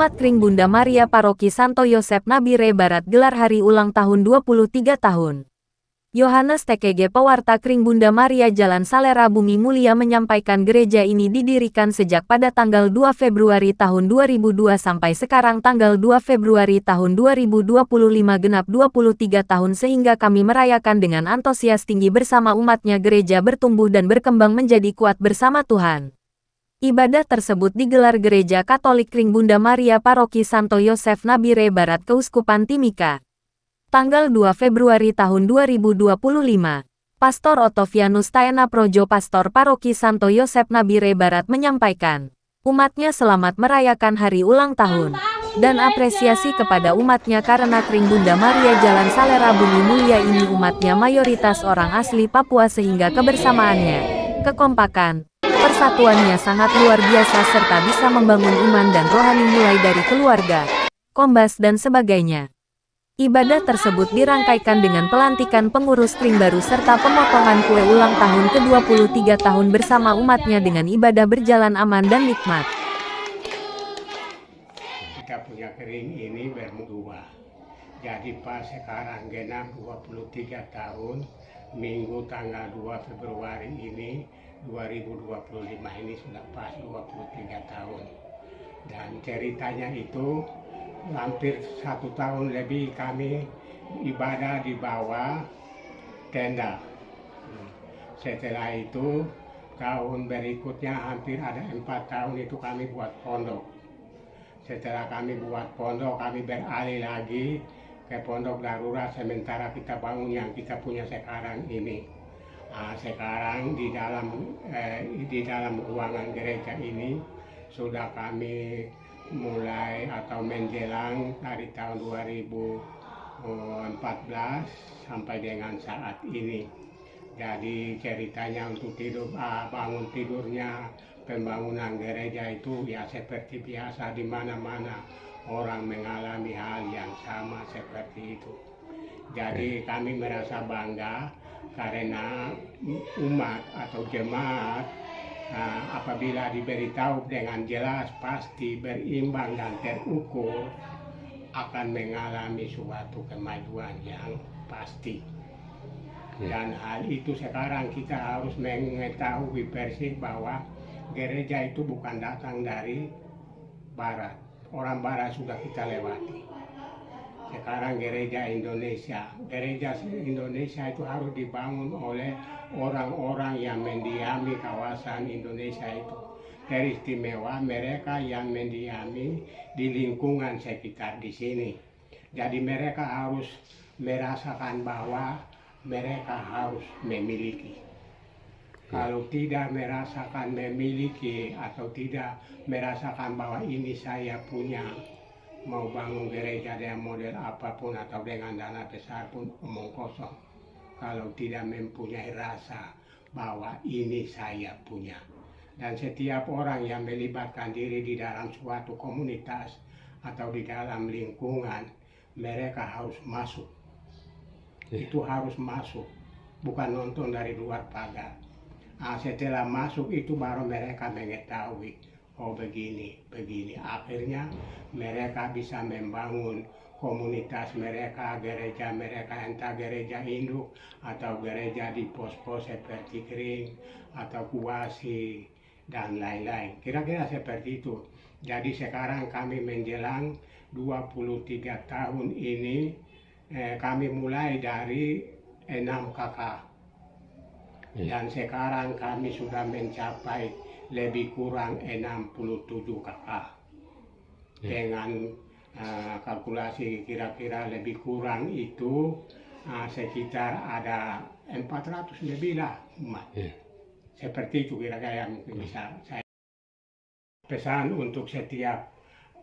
Umat Kring Bunda Maria Paroki Santo Yosep Nabire Barat gelar hari ulang tahun 23 tahun. Yohanes TKG Pewarta Kring Bunda Maria Jalan Salera Bumi Mulia menyampaikan gereja ini didirikan sejak pada tanggal 2 Februari tahun 2002 sampai sekarang tanggal 2 Februari tahun 2025 genap 23 tahun sehingga kami merayakan dengan antusias tinggi bersama umatnya. Gereja bertumbuh dan berkembang menjadi kuat bersama Tuhan. Ibadah tersebut digelar Gereja Katolik Kring Bunda Maria Paroki Santo Yosef Nabire Barat Keuskupan Timika. Tanggal 2 Februari tahun 2025. Pastor Otovianus Taena Projo Pastor Paroki Santo Yosef Nabire Barat menyampaikan, umatnya selamat merayakan hari ulang tahun, dan apresiasi kepada umatnya karena Kring Bunda Maria Jalan Salera Bumi Mulia ini umatnya mayoritas orang asli Papua sehingga kebersamaannya, kekompakan, persatuannya sangat luar biasa serta bisa membangun iman dan rohani mulai dari keluarga, kombas dan sebagainya. Ibadah tersebut dirangkaikan dengan pelantikan pengurus Kring baru serta pemotongan kue ulang tahun ke-23 tahun bersama umatnya dengan ibadah berjalan aman dan nikmat. Kita punya Kring ini berdua. Jadi pas sekarang genap 23 tahun, Minggu tanggal 2 Februari ini 2025 ini sudah pas 23 tahun. Dan ceritanya itu hampir 1 tahun lebih kami ibadah di bawah tenda. Setelah itu tahun berikutnya hampir ada 4 tahun itu kami buat pondok. Setelah kami buat pondok, kami beralih lagi ke pondok darurat sementara kita bangun yang kita punya sekarang ini. Sekarang di dalam ruangan gereja ini sudah kami mulai atau menjelang dari tahun 2014 sampai dengan saat ini. Jadi ceritanya untuk tidur, bangun tidurnya pembangunan gereja itu ya seperti biasa di mana-mana orang mengalami hal yang sama seperti itu. Jadi kami merasa bangga karena umat atau jemaat apabila diberitahu dengan jelas pasti berimbang dan terukur akan mengalami suatu kemajuan yang pasti. Dan hal itu sekarang kita harus mengetahui persis bahwa gereja itu bukan datang dari barat. Orang barat sudah kita lewati. Sekarang gereja Indonesia itu harus dibangun oleh orang-orang yang mendiami kawasan Indonesia itu. Teristimewa mereka yang mendiami di lingkungan sekitar di sini. Jadi mereka harus merasakan bahwa mereka harus memiliki. Kalau tidak merasakan memiliki atau tidak merasakan bahwa ini saya punya, mau bangun gereja dengan model apapun atau dengan dana besar pun omong kosong. Kalau tidak mempunyai rasa bahwa ini saya punya. Dan setiap orang yang melibatkan diri di dalam suatu komunitas atau di dalam lingkungan, mereka harus masuk. Itu harus masuk, bukan nonton dari luar pagar. Setelah masuk itu baru mereka mengetahui, oh begini. Akhirnya mereka bisa membangun komunitas mereka, gereja mereka, entah gereja induk atau gereja di pos-pos seperti Kring atau Kuasi dan lain-lain. Kira-kira seperti itu. Jadi sekarang kami menjelang 23 tahun ini, kami mulai dari 6 kakak. Dan sekarang kami sudah mencapai lebih kurang 67 kakak. Dengan kalkulasi kira-kira lebih kurang itu sekitar ada 400 lebih lah umat. Seperti itu kira-kira yang bisa saya pesan untuk setiap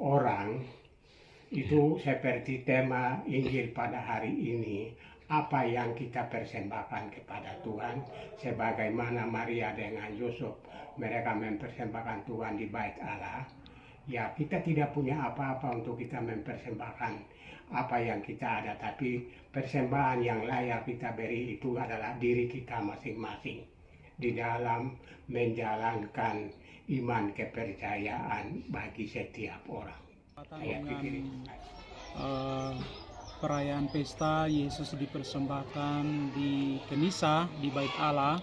orang itu seperti tema Injil pada hari ini. Apa yang kita persembahkan kepada Tuhan, sebagaimana Maria dengan Yusuf mereka mempersembahkan Tuhan di bait Allah. Ya, kita tidak punya apa-apa untuk kita mempersembahkan apa yang kita ada, tapi persembahan yang layak kita beri itu adalah diri kita masing-masing di dalam menjalankan iman kepercayaan bagi setiap orang. Dengan perayaan pesta Yesus dipersembahkan di Kenisa di Bait Allah.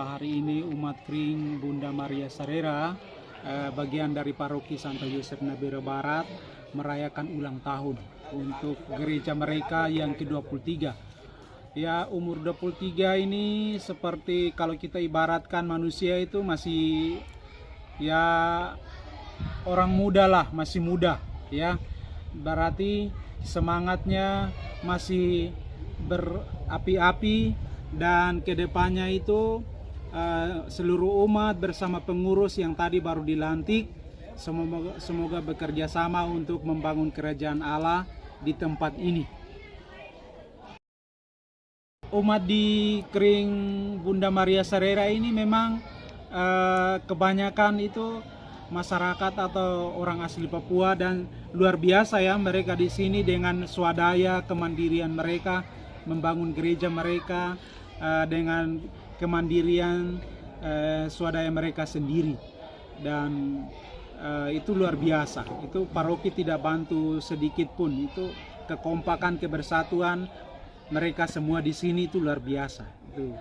Hari ini umat Kring Bunda Maria Sareera, bagian dari Paroki Santo Yosep Nabire Barat, merayakan ulang tahun untuk gereja mereka yang ke-23. Ya, umur 23 ini seperti kalau kita ibaratkan manusia itu masih ya orang muda lah, masih muda ya. Berarti semangatnya masih berapi-api, dan kedepannya itu seluruh umat bersama pengurus yang tadi baru dilantik semoga bekerja sama untuk membangun kerajaan Allah di tempat ini. Umat di Kring Bunda Maria Sareera ini memang kebanyakan itu masyarakat atau orang asli Papua, dan luar biasa ya mereka di sini dengan swadaya kemandirian mereka membangun gereja mereka dengan kemandirian swadaya mereka sendiri, dan itu luar biasa. Itu paroki tidak bantu sedikit pun, itu kekompakan kebersatuan mereka semua di sini itu luar biasa. Itu